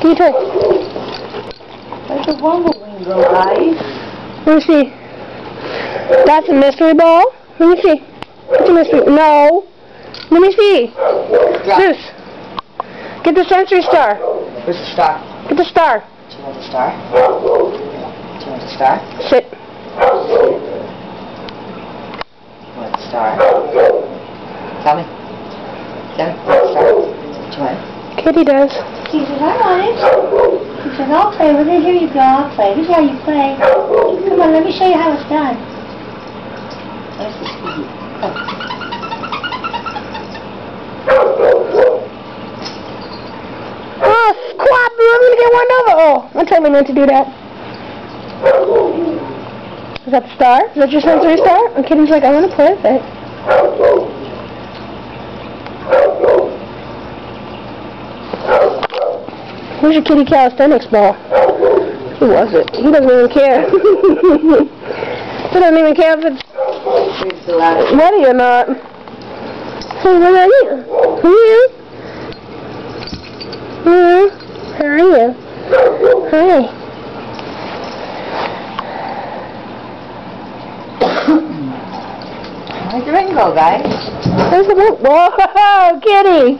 Can you try? Where's the Wumbleling go, guys? Let me see. That's a mystery ball. Let me see. It's a mystery. No. Let me see. Zeus. Get the sensory star. Where's the star? Get the star. Do you want the star? Do you want the star? Sit. You want the star? Tell me. Tell me. You want the star? Do you want it? Kitty does. She says, I want it. She says, I'll play with it. Here you go, I'll play. This is how you play. Come on, let me show you how it's done. Where's the squeaky? Oh. Oh, squat! I'm gonna get one over. Oh, I totally meant to do that. Is that the star? Is that your sensory star? And Kitty's like, I want to play with it. Where's your kitty calisthenics ball? Who was it? He doesn't even care. He doesn't even care if it's ready or not. Hey, where are you? Who are you? How are you? Hi. Where'd the ring go, guys? There's the book. Whoa, Kitty!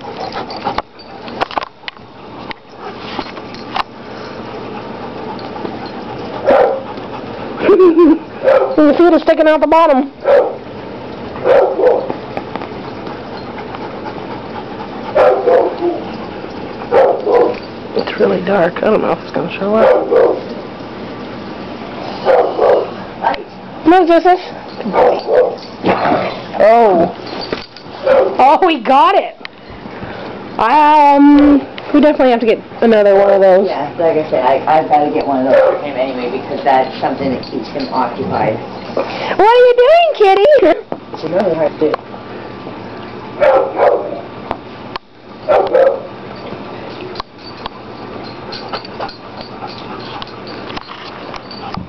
You can see it sticking out the bottom. It's really dark. I don't know if it's going to show up. No, Joseph. Oh. Oh, we got it. We definitely have to get another one of those. Yeah, like I said, I've got to get one of those for him anyway because that's something that keeps him occupied. What are you doing, Kitty? It's really hard to do.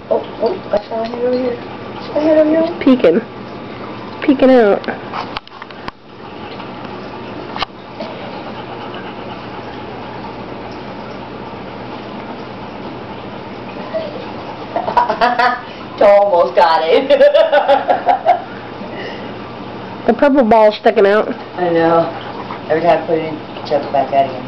Oh, I saw a head over here. I saw a head over here. Peeking. Peeking out. Almost got it. The purple ball's sticking out. I know. Every time I put it in, jump it back out again.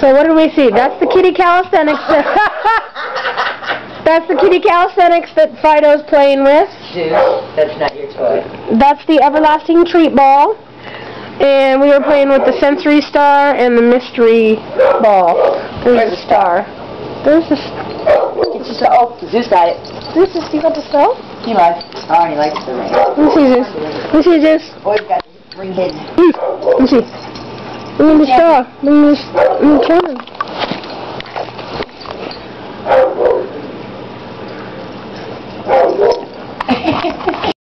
So what do we see? That's the kitty calisthenics. That's the kitty calisthenics that Fido's playing with. Zeus, that's not your toy. That's the everlasting treat ball. And we were playing with the sensory star and the mystery ball. There's the star. There's the star. Oh, Zeus got it. Zeus, you got the star? He must. Oh, and he likes the ring. Let me see, Zeus. Let me see, Zeus. Boy's got the ring hidden. Let me see. Bring me the star. Bring me the camera.